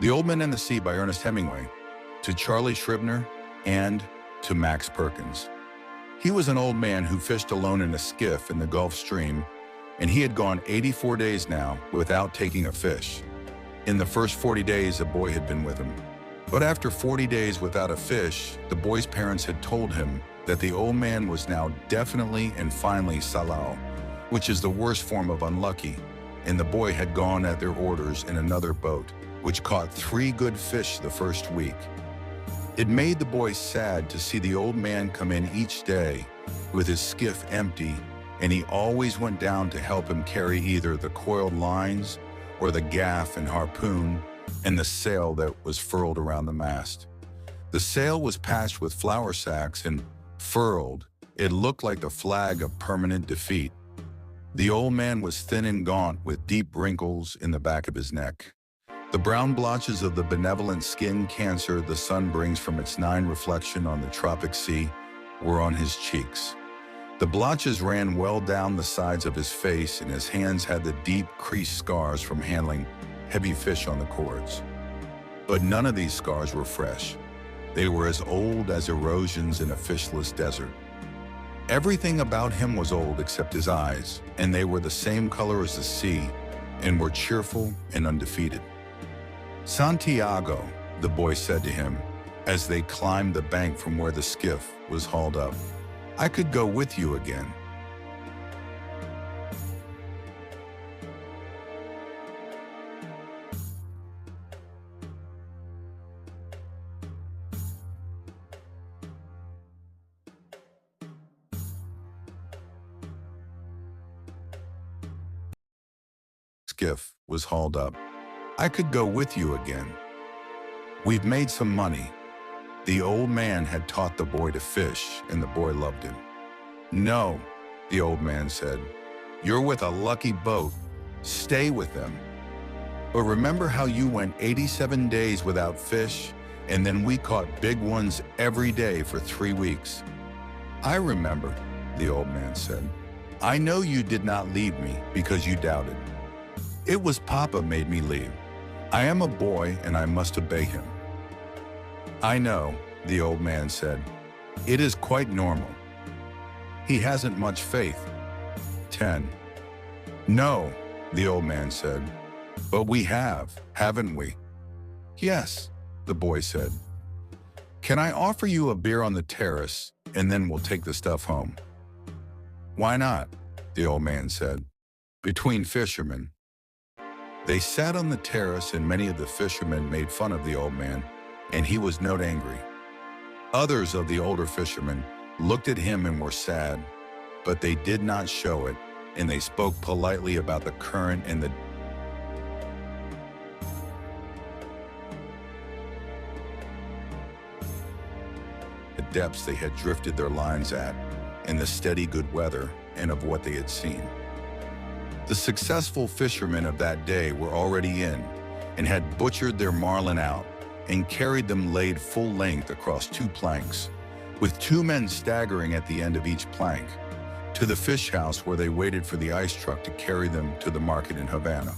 The Old Man and the Sea by Ernest Hemingway, to Charlie Scribner, and to Max Perkins. He was an old man who fished alone in a skiff in the Gulf Stream, and he had gone 84 days now without taking a fish. In the first 40 days, a boy had been with him. But after 40 days without a fish, the boy's parents had told him that the old man was now definitely and finally salao, which is the worst form of unlucky, and the boy had gone at their orders in another boat, which caught 3 good fish the first week. It made the boy sad to see the old man come in each day with his skiff empty, and he always went down to help him carry either the coiled lines or the gaff and harpoon and the sail that was furled around the mast. The sail was patched with flour sacks and furled. It looked like the flag of permanent defeat. The old man was thin and gaunt with deep wrinkles in the back of his neck. The brown blotches of the benevolent skin cancer the sun brings from its 9 reflection on the tropic sea were on his cheeks. The blotches ran well down the sides of his face, and his hands had the deep creased scars from handling heavy fish on the cords. But none of these scars were fresh. They were as old as erosions in a fishless desert. Everything about him was old except his eyes, and they were the same color as the sea and were cheerful and undefeated. "Santiago," the boy said to him as they climbed the bank from where the skiff was hauled up, "I could go with you again." Skiff was hauled up. "I could go with you again. We've made some money." The old man had taught the boy to fish, and the boy loved him. "No," the old man said. "You're with a lucky boat. Stay with them. But remember how you went 87 days without fish, and then we caught big ones every day for 3 weeks?" "I remember," the old man said. "I know you did not leave me because you doubted. It was Papa made me leave. I am a boy and I must obey him." "I know," the old man said. "It is quite normal. He hasn't much faith." 10. "No," the old man said. "But we have, haven't we?" "Yes," the boy said. "Can I offer you a beer on the terrace, and then we'll take the stuff home?" "Why not?" the old man said. "Between fishermen." They sat on the terrace, and many of the fishermen made fun of the old man, and he was not angry. Others of the older fishermen looked at him and were sad, but they did not show it, and they spoke politely about the current and the depths they had drifted their lines at, and the steady good weather, and of what they had seen. The successful fishermen of that day were already in, and had butchered their marlin out, and carried them laid full length across 2 planks, with 2 men staggering at the end of each plank, to the fish house where they waited for the ice truck to carry them to the market in Havana.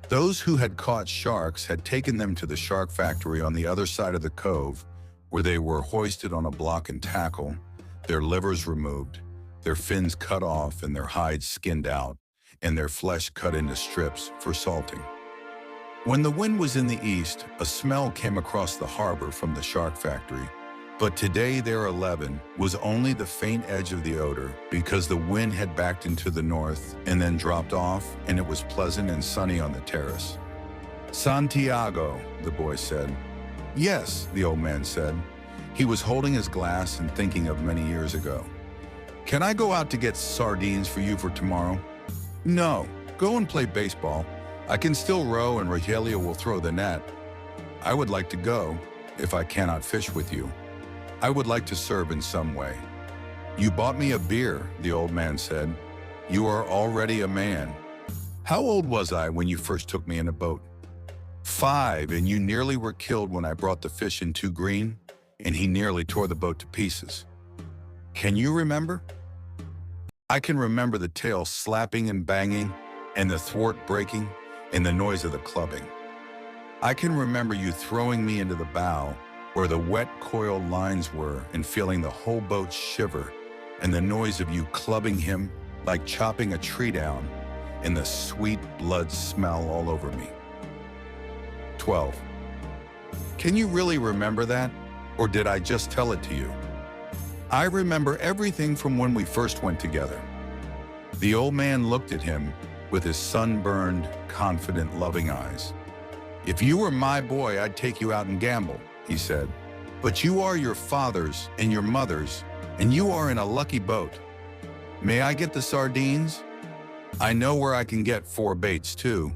Those who had caught sharks had taken them to the shark factory on the other side of the cove, where they were hoisted on a block and tackle, their livers removed, their fins cut off and their hides skinned out, and their flesh cut into strips for salting. When the wind was in the east, a smell came across the harbor from the shark factory, but today their 11 was only the faint edge of the odor, because the wind had backed into the north and then dropped off, and it was pleasant and sunny on the terrace. "Santiago," the boy said. "Yes," the old man said. He was holding his glass and thinking of many years ago. "Can I go out to get sardines for you for tomorrow?" "No, go and play baseball. I can still row and Rogelio will throw the net." "I would like to go, if I cannot fish with you. I would like to serve in some way." "You bought me a beer," the old man said. "You are already a man." "How old was I when you first took me in a boat?" "5, and you nearly were killed when I brought the fish in too green, and he nearly tore the boat to pieces." "Can you remember?" "I can remember the tail slapping and banging, and the thwart breaking, and the noise of the clubbing." I can remember you throwing me into the bow where the wet coiled lines were and feeling the whole boat shiver and the noise of you clubbing him like chopping a tree down and the sweet blood smell all over me. 12. Can you really remember that? Or did I just tell it to you? I remember everything from when we first went together. The old man looked at him with his sunburned, confident, loving eyes. If you were my boy, I'd take you out and gamble, he said. But you are your father's and your mother's, and you are in a lucky boat. May I get the sardines? I know where I can get 4 baits, too.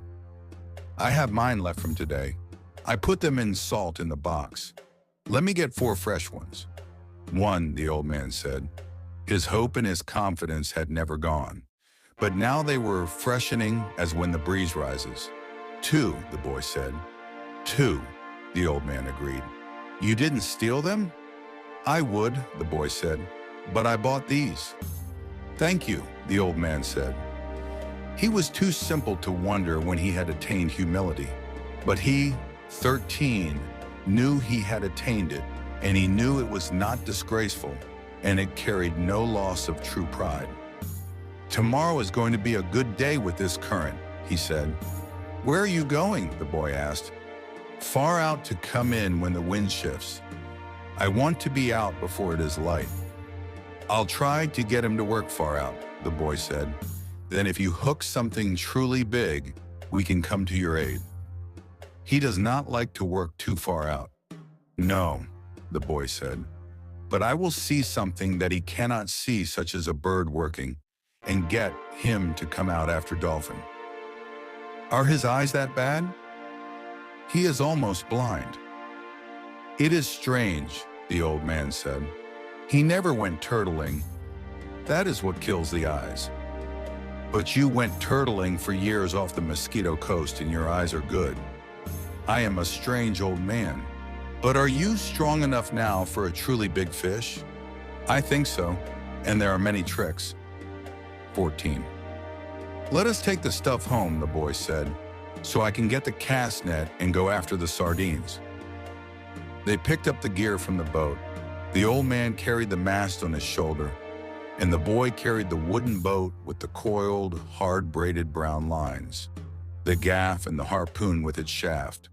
I have mine left from today. I put them in salt in the box. Let me get 4 fresh ones. 1, the old man said. His hope and his confidence had never gone, but now they were freshening as when the breeze rises. 2, the boy said. 2, the old man agreed. You didn't steal them? I would, the boy said, but I bought these. Thank you, the old man said. He was too simple to wonder when he had attained humility, but he, 13, knew he had attained it, and he knew it was not disgraceful, and it carried no loss of true pride. Tomorrow is going to be a good day with this current, he said. Where are you going? The boy asked. Far out to come in when the wind shifts. I want to be out before it is light. I'll try to get him to work far out, the boy said. Then if you hook something truly big, we can come to your aid. He does not like to work too far out. No, the boy said, but I will see something that he cannot see, such as a bird working, and get him to come out after dolphin. Are his eyes that bad? He is almost blind. It is strange, the old man said. He never went turtling. That is what kills the eyes. But you went turtling for years off the Mosquito Coast and your eyes are good. I am a strange old man. But are you strong enough now for a truly big fish? I think so, and there are many tricks. 14. Let us take the stuff home, the boy said, so I can get the cast net and go after the sardines. They picked up the gear from the boat. The old man carried the mast on his shoulder, and the boy carried the wooden boat with the coiled, hard-braided brown lines, the gaff and the harpoon with its shaft.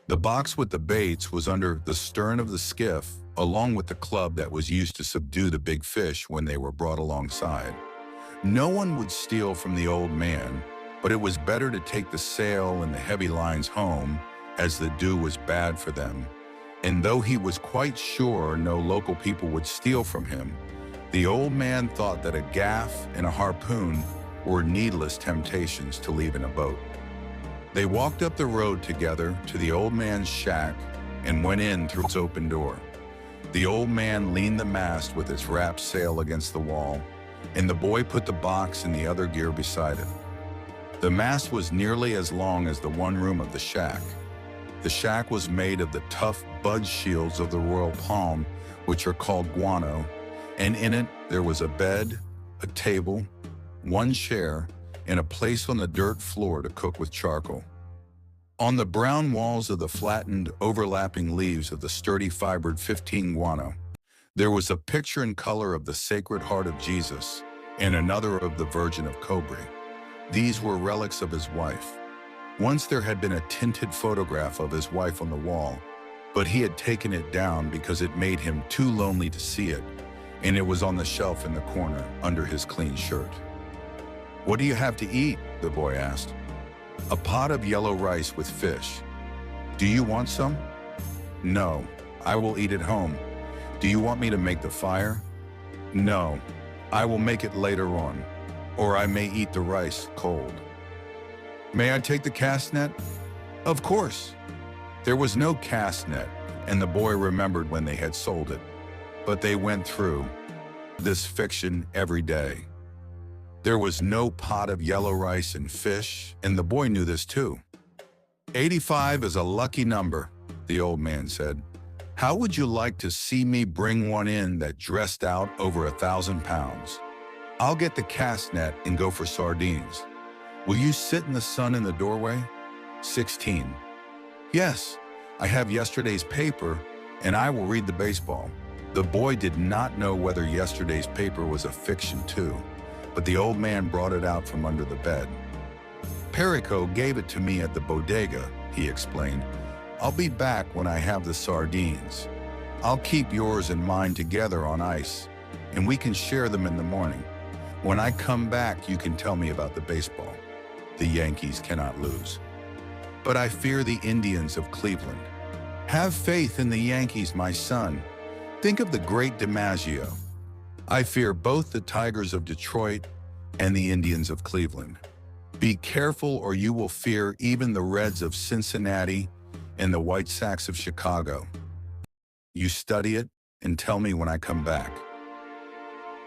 The box with the baits was under the stern of the skiff, along with the club that was used to subdue the big fish when they were brought alongside. No one would steal from the old man, but it was better to take the sail and the heavy lines home, as the dew was bad for them. And though he was quite sure no local people would steal from him, the old man thought that a gaff and a harpoon were needless temptations to leave in a boat. They walked up the road together to the old man's shack and went in through its open door. The old man leaned the mast with its wrapped sail against the wall, and the boy put the box and the other gear beside it. The mast was nearly as long as the one room of the shack. The shack was made of the tough bud shields of the royal palm, which are called guano, and in it there was a bed, a table, 1 chair, and a place on the dirt floor to cook with charcoal. On the brown walls of the flattened, overlapping leaves of the sturdy fibered 15 guano, there was a picture in color of the Sacred Heart of Jesus and another of the Virgin of Cobre. These were relics of his wife. Once there had been a tinted photograph of his wife on the wall, but he had taken it down because it made him too lonely to see it, and it was on the shelf in the corner under his clean shirt. What do you have to eat? The boy asked. A pot of yellow rice with fish. Do you want some? No, I will eat at home. Do you want me to make the fire? No, I will make it later on, or I may eat the rice cold. May I take the cast net? Of course. There was no cast net, and the boy remembered when they had sold it, but they went through this fiction every day. There was no pot of yellow rice and fish, and the boy knew this too. 85 is a lucky number, the old man said. How would you like to see me bring one in that dressed out over 1,000 pounds? I'll get the cast net and go for sardines. Will you sit in the sun in the doorway? 16. Yes, I have yesterday's paper, and I will read the baseball. The boy did not know whether yesterday's paper was a fiction too, but the old man brought it out from under the bed. Perico gave it to me at the bodega, he explained. I'll be back when I have the sardines. I'll keep yours and mine together on ice, and we can share them in the morning. When I come back, you can tell me about the baseball. The Yankees cannot lose. But I fear the Indians of Cleveland. Have faith in the Yankees, my son. Think of the great DiMaggio. I fear both the Tigers of Detroit and the Indians of Cleveland. Be careful or you will fear even the Reds of Cincinnati and the White Sox of Chicago. You study it and tell me when I come back.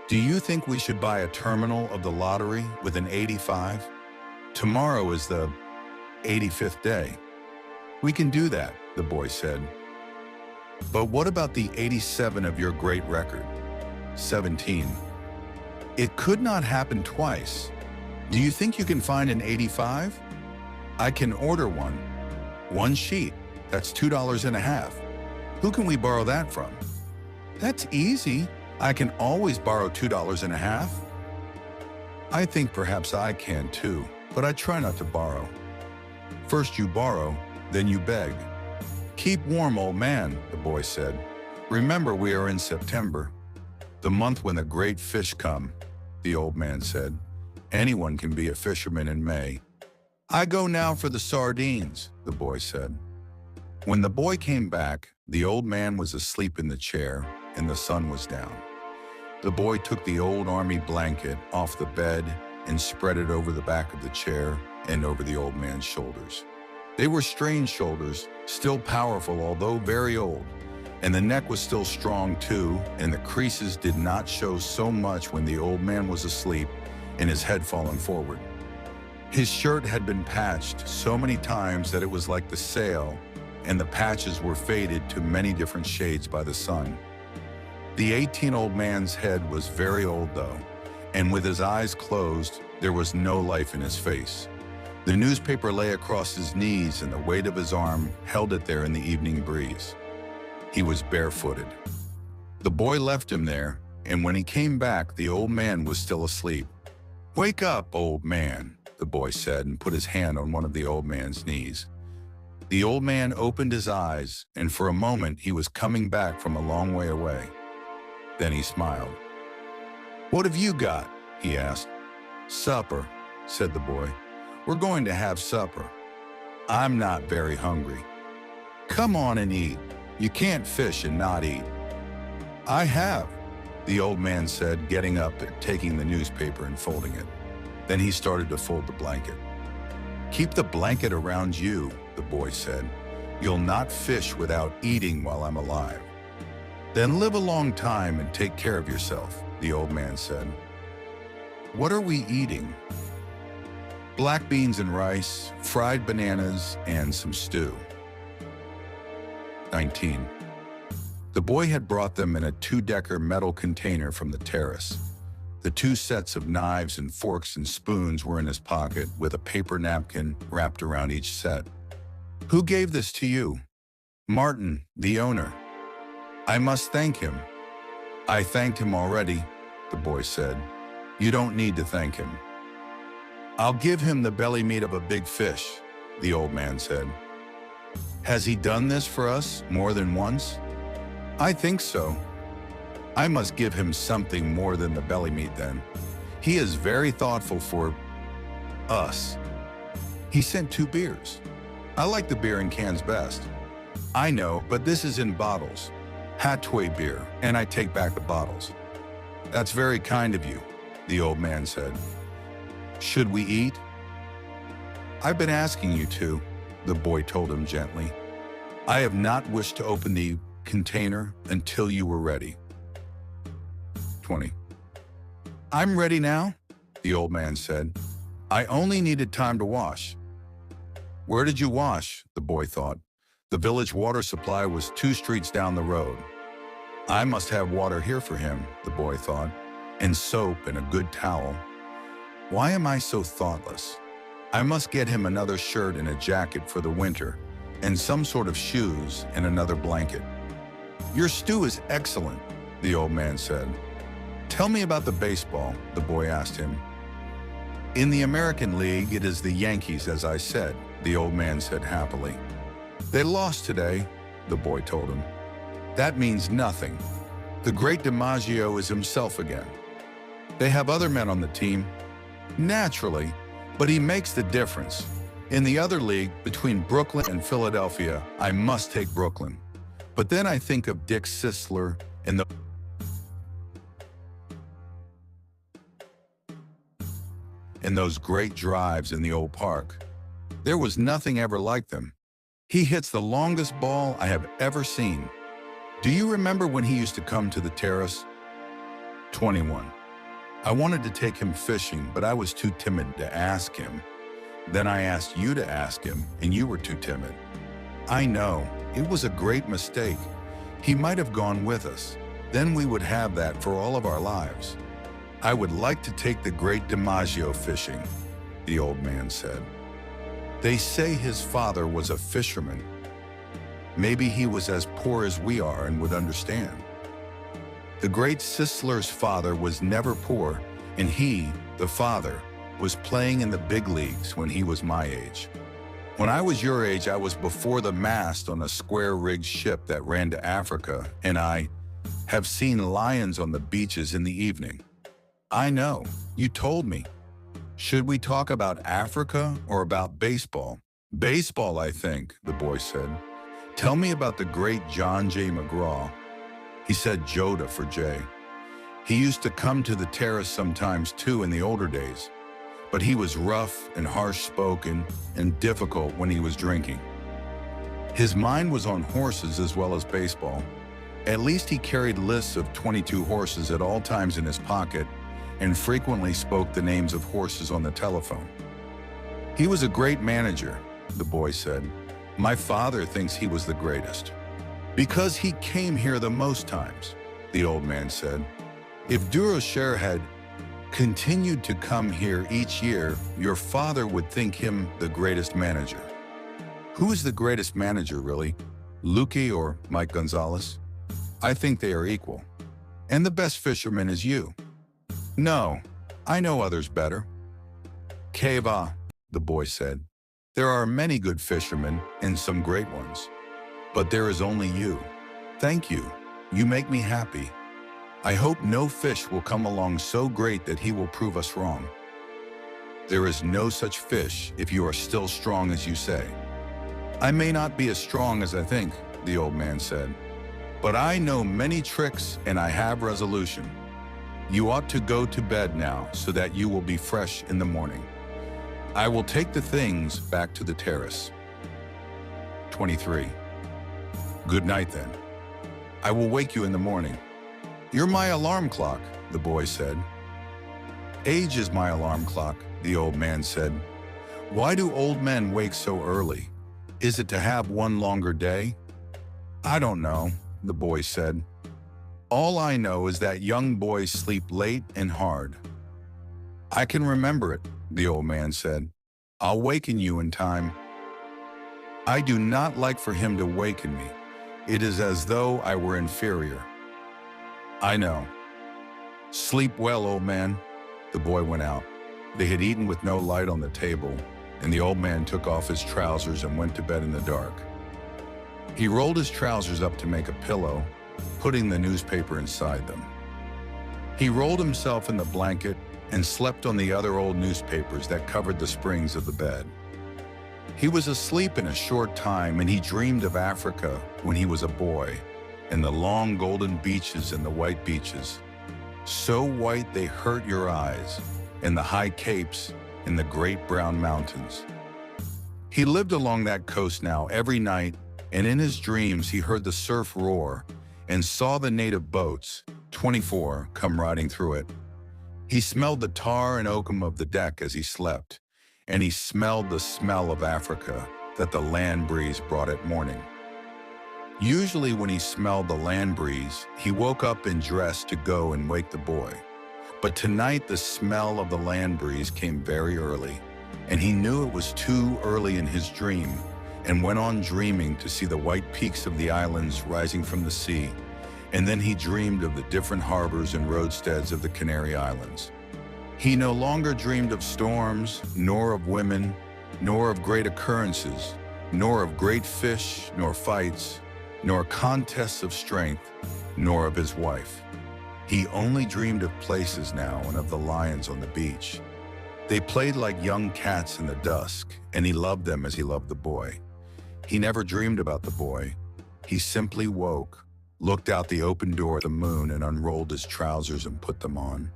Do you think we should buy a terminal of the lottery with an 85? Tomorrow is the 85th day. We can do that, the boy said. But what about the 87 of your great record? 17. It could not happen twice. Do you think you can find an 85? I can order one. One sheet. That's $2.50. Who can we borrow that from? That's easy. I can always borrow $2.50. I think perhaps I can too, but I try not to borrow. First you borrow, then you beg. Keep warm, old man, the boy said. Remember, we are in September, the month when the great fish come, the old man said. Anyone can be a fisherman in May. I go now for the sardines, the boy said. When the boy came back, the old man was asleep in the chair and the sun was down. The boy took the old army blanket off the bed and spread it over the back of the chair and over the old man's shoulders. They were strange shoulders, still powerful although very old, and the neck was still strong too, and the creases did not show so much when the old man was asleep and his head fallen forward. His shirt had been patched so many times that it was like the sail, and the patches were faded to many different shades by the sun. The 18-old man's head was very old though, and with his eyes closed, there was no life in his face. The newspaper lay across his knees and the weight of his arm held it there in the evening breeze. He was barefooted. The boy left him there, and when he came back, the old man was still asleep. "Wake up, old man," the boy said and put his hand on one of the old man's knees. The old man opened his eyes, and for a moment he was coming back from a long way away. Then he smiled. "What have you got?" he asked. "Supper," said the boy. "We're going to have supper. I'm not very hungry." "Come on and eat. You can't fish and not eat." "I have," the old man said, getting up and taking the newspaper and folding it. Then he started to fold the blanket. "Keep the blanket around you," the boy said. "You'll not fish without eating while I'm alive." "Then live a long time and take care of yourself," the old man said. "What are we eating?" "Black beans and rice, fried bananas, and some stew." 19. The boy had brought them in a 2-decker metal container from the terrace. The 2 sets of knives and forks and spoons were in his pocket with a paper napkin wrapped around each set. "Who gave this to you?" "Martin, the owner." "I must thank him." "I thanked him already," the boy said. "You don't need to thank him." "I'll give him the belly meat of a big fish," the old man said. "Has he done this for us more than once?" "I think so." "I must give him something more than the belly meat then. He is very thoughtful for us." "He sent 2 beers. I like the beer in cans best." "I know, but this is in bottles. Hatway beer, and I take back the bottles." "That's very kind of you," the old man said. "Should we eat?" "I've been asking you to," the boy told him gently. "I have not wished to open the container until you were ready." 20. "I'm ready now," the old man said. "I only needed time to wash." Where did you wash? The boy thought. The village water supply was 2 streets down the road. I must have water here for him, the boy thought, and soap and a good towel. Why am I so thoughtless? I must get him another shirt and a jacket for the winter, and some sort of shoes and another blanket. "Your stew is excellent," the old man said. "Tell me about the baseball," the boy asked him. "In the American League, it is the Yankees, as I said," the old man said happily. "They lost today," the boy told him. "That means nothing. The great DiMaggio is himself again. They have other men on the team, naturally, but he makes the difference. In the other league, between Brooklyn and Philadelphia, I must take Brooklyn. But then I think of Dick Sisler and those great drives in the old park. There was nothing ever like them. He hits the longest ball I have ever seen. Do you remember when he used to come to the terrace?" 21. "I wanted to take him fishing, but I was too timid to ask him. Then I asked you to ask him, and you were too timid. I know, it was a great mistake. He might have gone with us. Then we would have that for all of our lives. I would like to take the great DiMaggio fishing," the old man said. "They say his father was a fisherman. Maybe he was as poor as we are and would understand. The great Sisler's father was never poor, and he, the father, was playing in the big leagues when he was my age. When I was your age, I was before the mast on a square-rigged ship that ran to Africa, and I have seen lions on the beaches in the evening." "I know, you told me. Should we talk about Africa or about baseball?" "Baseball, I think," the boy said. "Tell me about the great John J. McGraw." He said Joda for Jay. "He used to come to the terrace sometimes too in the older days, but he was rough and harsh-spoken and difficult when he was drinking. His mind was on horses as well as baseball. At least he carried lists of 22 horses at all times in his pocket and frequently spoke the names of horses on the telephone. He was a great manager," the boy said. "My father thinks he was the greatest." "Because he came here the most times," the old man said. "If Durocher had continued to come here each year, your father would think him the greatest manager." "Who is the greatest manager, really? Luque or Mike Gonzalez?" "I think they are equal." "And the best fisherman is you." "No, I know others better." "Que va," the boy said. "There are many good fishermen and some great ones. But there is only you. Thank you. You make me happy. I hope no fish will come along so great that he will prove us wrong." "There is no such fish if you are still strong as you say." "I may not be as strong as I think," the old man said. "But I know many tricks and I have resolution. You ought to go to bed now so that you will be fresh in the morning. I will take the things back to the terrace." 23. "Good night then. I will wake you in the morning." "You're my alarm clock," the boy said. "Age is my alarm clock," the old man said. "Why do old men wake so early? Is it to have one longer day?" "I don't know," the boy said. "All I know is that young boys sleep late and hard." "I can remember it," the old man said. "I'll waken you in time." "I do not like for him to waken me. It is as though I were inferior." "I know. Sleep well, old man." The boy went out. They had eaten with no light on the table, and the old man took off his trousers and went to bed in the dark. He rolled his trousers up to make a pillow, putting the newspaper inside them. He rolled himself in the blanket and slept on the other old newspapers that covered the springs of the bed. He was asleep in a short time, and he dreamed of Africa when he was a boy, and the long golden beaches and the white beaches, so white they hurt your eyes, and the high capes and the great brown mountains. He lived along that coast now every night, and in his dreams he heard the surf roar and saw the native boats, 24, come riding through it. He smelled the tar and oakum of the deck as he slept, and he smelled the smell of Africa that the land breeze brought at morning. Usually when he smelled the land breeze, he woke up and dressed to go and wake the boy. But tonight the smell of the land breeze came very early, and he knew it was too early in his dream, and went on dreaming to see the white peaks of the islands rising from the sea, and then he dreamed of the different harbors and roadsteads of the Canary Islands. He no longer dreamed of storms, nor of women, nor of great occurrences, nor of great fish, nor fights, nor contests of strength, nor of his wife. He only dreamed of places now and of the lions on the beach. They played like young cats in the dusk, and he loved them as he loved the boy. He never dreamed about the boy. He simply woke, looked out the open door at the moon, and unrolled his trousers and put them on.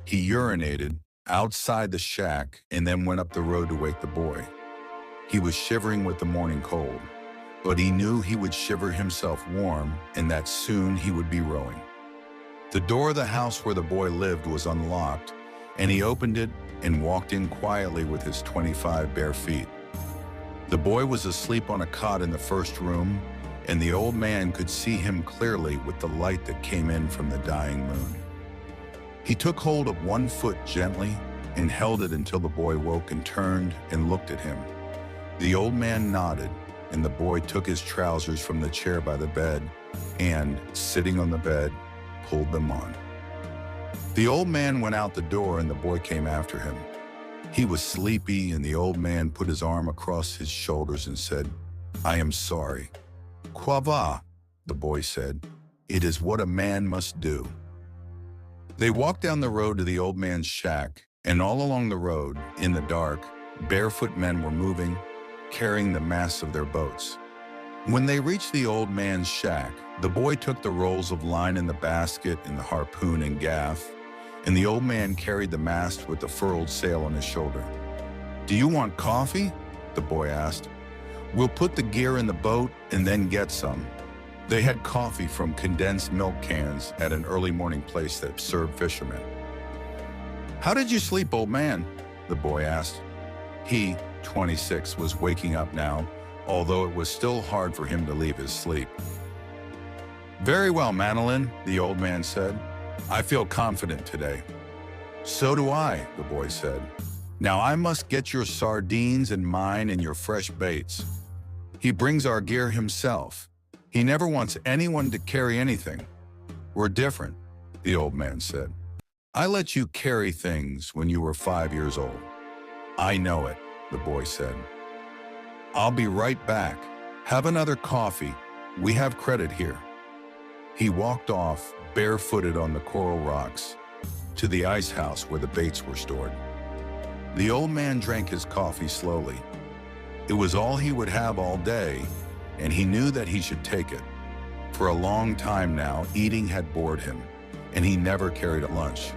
He urinated outside the shack and then went up the road to wake the boy. He was shivering with the morning cold, but he knew he would shiver himself warm and that soon he would be rowing. The door of the house where the boy lived was unlocked, and he opened it and walked in quietly with his 25 bare feet. The boy was asleep on a cot in the first room, and the old man could see him clearly with the light that came in from the dying moon. He took hold of one foot gently and held it until the boy woke and turned and looked at him. The old man nodded, and the boy took his trousers from the chair by the bed and, sitting on the bed, pulled them on. The old man went out the door and the boy came after him. He was sleepy, and the old man put his arm across his shoulders and said, "I am sorry." "Quoi va?" the boy said. "It is what a man must do." They walked down the road to the old man's shack, and all along the road, in the dark, barefoot men were moving, carrying the masts of their boats. When they reached the old man's shack, the boy took the rolls of line in the basket and the harpoon and gaff, and the old man carried the mast with the furled sail on his shoulder. "Do you want coffee?" the boy asked. "We'll put the gear in the boat and then get some." They had coffee from condensed milk cans at an early morning place that served fishermen. "How did you sleep, old man?" the boy asked. He, 26, was waking up now, although it was still hard for him to leave his sleep. "Very well, Madeline," the old man said. "I feel confident today." "So do I," the boy said. "Now I must get your sardines and mine and your fresh baits." "He brings our gear himself. He never wants anyone to carry anything." "We're different," the old man said. "I let you carry things when you were 5 years old." "I know it," the boy said. "I'll be right back. Have another coffee. We have credit here." He walked off, barefooted on the coral rocks, to the ice house where the baits were stored. The old man drank his coffee slowly. It was all he would have all day, and he knew that he should take it. For a long time now, eating had bored him, and he never carried a lunch.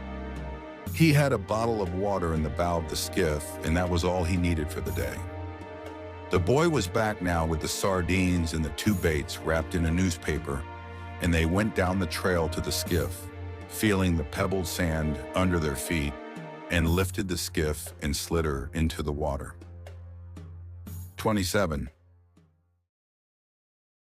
He had a bottle of water in the bow of the skiff, and that was all he needed for the day. The boy was back now with the sardines and the 2 baits wrapped in a newspaper, and they went down the trail to the skiff, feeling the pebbled sand under their feet, and lifted the skiff and slid her into the water. 27.